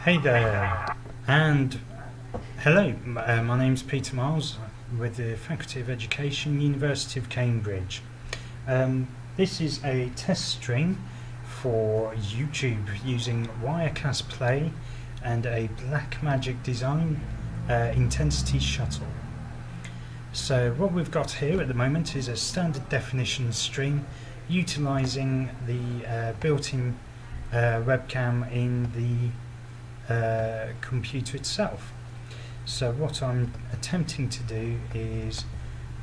Hey there, and hello. My name's Peter Miles with the Faculty of Education, University of Cambridge. This is a test stream for YouTube using Wirecast Play and a Blackmagic Design intensity shuttle. So what we've got here at the moment is a standard definition stream utilising the built-in webcam in the computer itself. So what I'm attempting to do is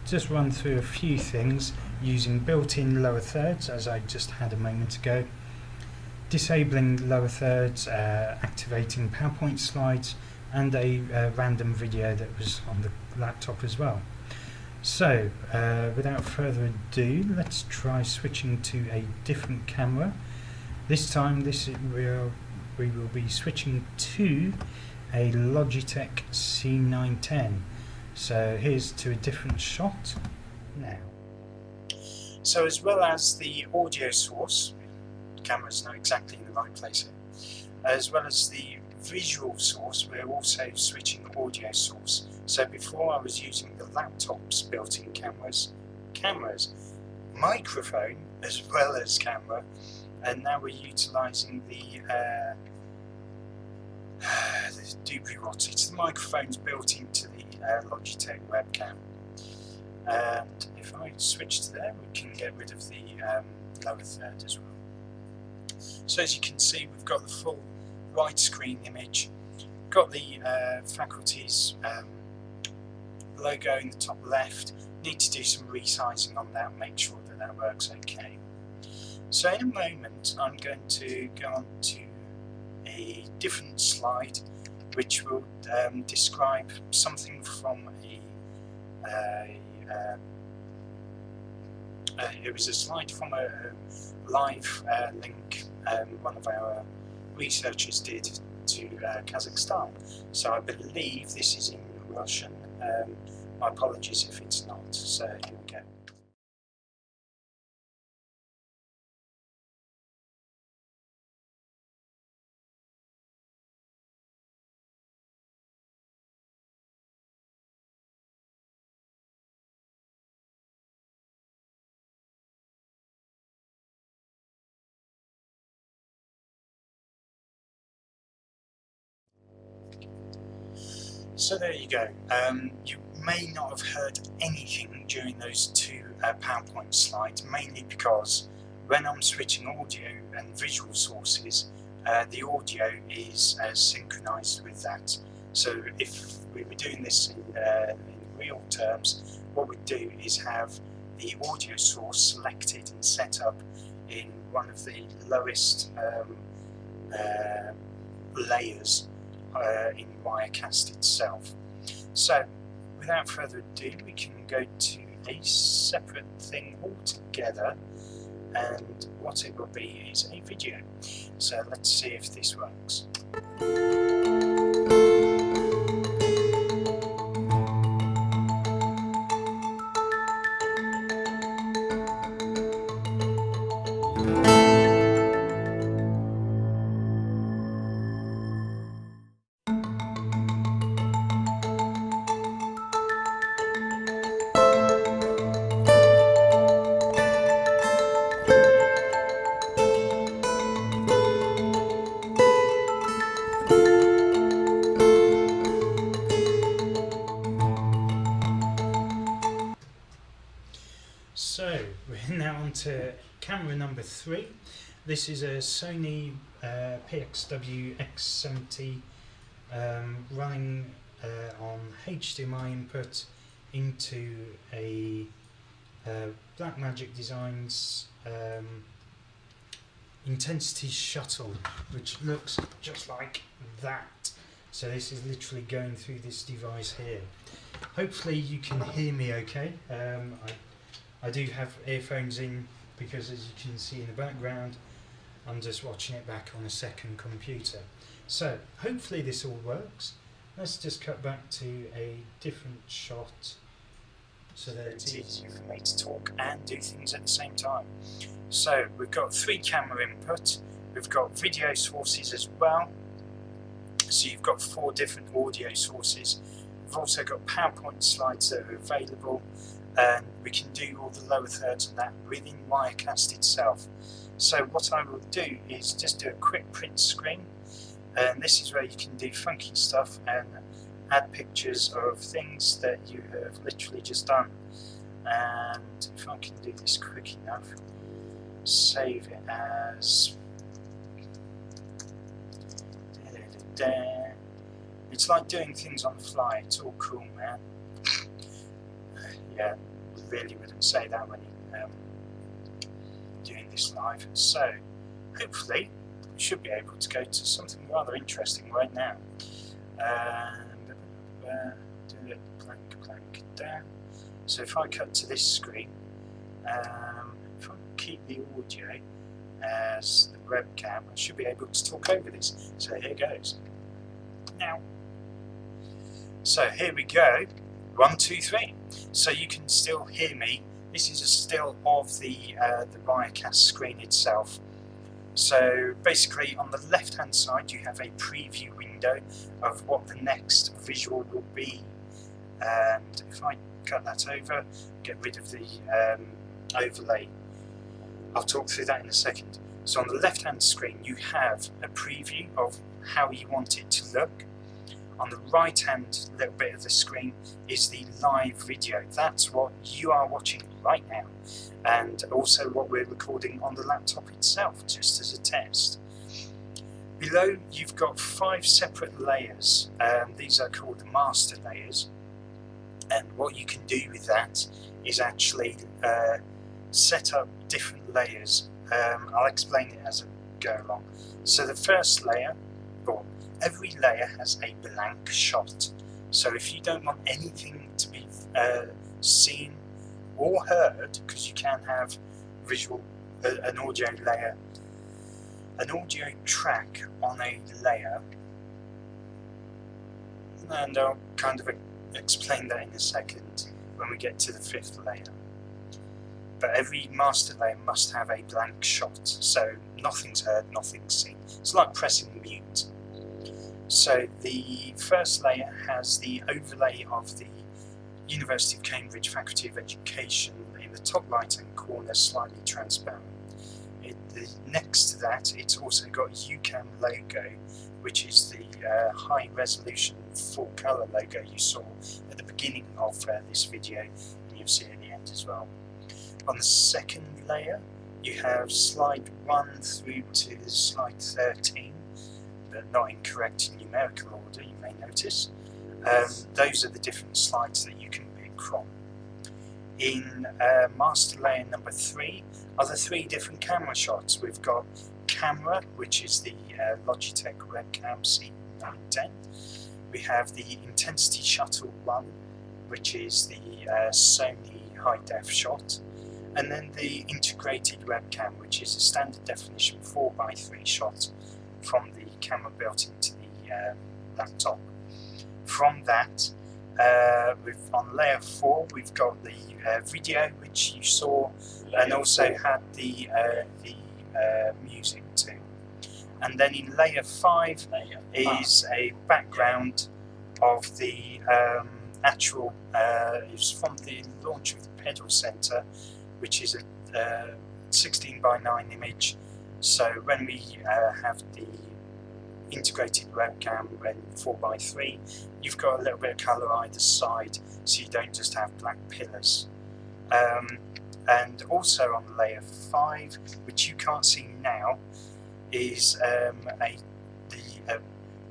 just run through a few things using built-in lower thirds, as I just had a moment ago, disabling lower thirds, activating PowerPoint slides, and a random video that was on the laptop as well. So without further ado, let's try switching to a different camera. This time we will be switching to a Logitech C910. So here's to a different shot now. So as well as the audio source, the camera's not exactly in the right place here, as well as the visual source, we're also switching audio source. So before I was using the laptop's built-in cameras, microphone as well as camera, and now we're utilising the duplicate. It's the microphones built into the Logitech webcam. And if I switch to there, we can get rid of the lower third as well. So as you can see, we've got the full widescreen image, got the faculty's logo in the top left. Need to do some resizing on that, make sure that that works okay. So in a moment I'm going to go on to a different slide which will describe something from it was a slide from a live link one of our researchers did to Kazakhstan. So I believe this is in Russian. My apologies if it's not. So here we go. So there you go. You may not have heard anything during those two PowerPoint slides, mainly because when I'm switching audio and visual sources, the audio is synchronized with that. So if we were doing this in real terms, what we'd do is have the audio source selected and set up in one of the lowest layers in Wirecast itself. So without further ado, we can go to a separate thing altogether, and what it will be is a video. So let's see if this works. So we're now on to camera number 3. This is a Sony PXW X70 running on HDMI input into a Blackmagic Designs intensity shuttle, which looks just like that. So this is literally going through this device here. Hopefully you can hear me okay. I do have earphones in because, as you can see in the background, I'm just watching it back on a second computer. So hopefully this all works. Let's just cut back to a different shot so that it's easier for me to talk and do things at the same time. So we've got 3 camera input, we've got video sources as well, So you've got 4 different audio sources. We've also got PowerPoint slides that are available, and we can do all the lower thirds of that within Wirecast itself. So what I will do is just do a quick print screen, and this is where you can do funky stuff and add pictures of things that you have literally just done. And if I can do this quick enough, save it as it's like doing things on the fly. It's all cool, man. Yeah, really wouldn't say that when you're doing this live. So hopefully we should be able to go to something rather interesting right now. Do it blank down. So if I cut to this screen, if I keep the audio as the webcam, I should be able to talk over this. So here goes. Now, so here we go. 1, 2, 3. So you can still hear me. This is a still of the Wirecast screen itself. So basically, on the left-hand side, you have a preview window of what the next visual will be. And if I cut that over, get rid of the overlay. I'll talk through that in a second. So on the left-hand screen, you have a preview of how you want it to look. On the right-hand little bit of the screen is the live video. That's what you are watching right now, and also what we're recording on the laptop itself, just as a test. Below, you've got 5 separate layers. These are called the master layers, and what you can do with that is actually set up different layers. I'll explain it as I go along. So the first layer, or every layer, has a blank shot. So if you don't want anything to be seen or heard, because you can have visual, an audio layer, an audio track on a layer, and I'll kind of explain that in a second when we get to the 5th layer. But every master layer must have a blank shot, so nothing's heard, nothing's seen. It's like pressing mute. So the first layer has the overlay of the University of Cambridge Faculty of Education in the top right hand corner, slightly transparent. Next to that, it's also got UCAM logo, which is the high resolution full colour logo you saw at the beginning of this video, and you'll see it at the end as well. On the second layer, you have slide 1 through to slide 13, but not in correct numerical order, you may notice. Those are the different slides that you can pick from. In master layer number 3 are the 3 different camera shots. We've got camera, which is the Logitech webcam C910. We have the intensity shuttle 1, which is the Sony high def shot. And then the integrated webcam, which is a standard definition 4:3 shot from the camera built into the laptop. From that, on layer 4, we've got the video, which you saw, and also had the music too. And then in layer 5 is a background of the actual, it's from the launch of the Pedal Center, which is a 16:9 image. So when we have the integrated webcam and 4:3, you've got a little bit of colour either side, so you don't just have black pillars. And also on layer 5, which you can't see now, is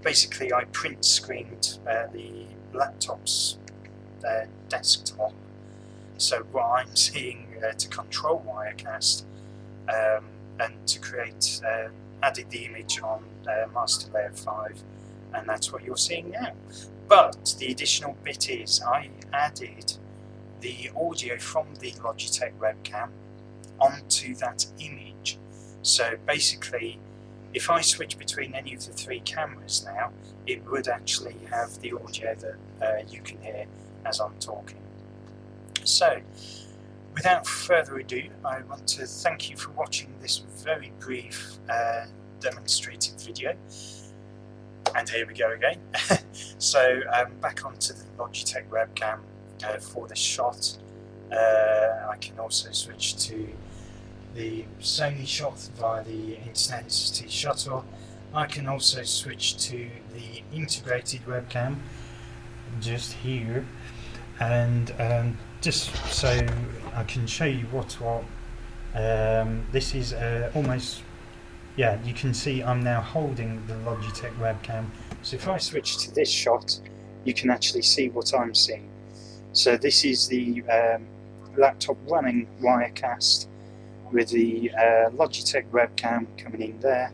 basically I print screened the laptop's desktop. So what I'm seeing to control Wirecast and to create, added the image on master layer 5, and that's what you're seeing now. But the additional bit is I added the audio from the Logitech webcam onto that image. So basically, if I switch between any of the 3 cameras now, it would actually have the audio that you can hear as I'm talking. So, without further ado, I want to thank you for watching this very brief demonstrative video. And here we go again. So back onto the Logitech webcam for this shot. I can also switch to the Sony shot via the Intensity shutter. I can also switch to the integrated webcam just here, and just so I can show you what's what. This is almost, yeah, you can see I'm now holding the Logitech webcam. So if I switch to this shot, you can actually see what I'm seeing. So this is the laptop running Wirecast with the Logitech webcam coming in there.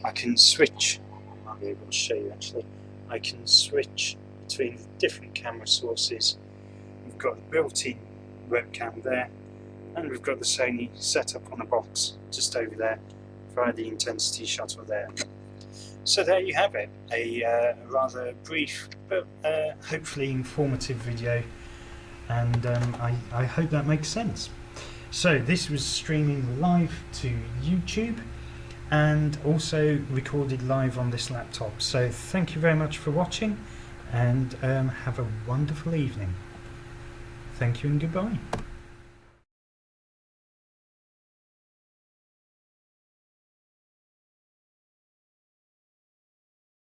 I can switch, I might be able to show you actually, I can switch between the different camera sources. We've got the built-in webcam there, and we've got the Sony set up on a box just over there via the Intensity shutter there. So there you have it, a rather brief but hopefully informative video, and I hope that makes sense. So this was streaming live to YouTube and also recorded live on this laptop. So thank you very much for watching, and have a wonderful evening. Thank you and goodbye.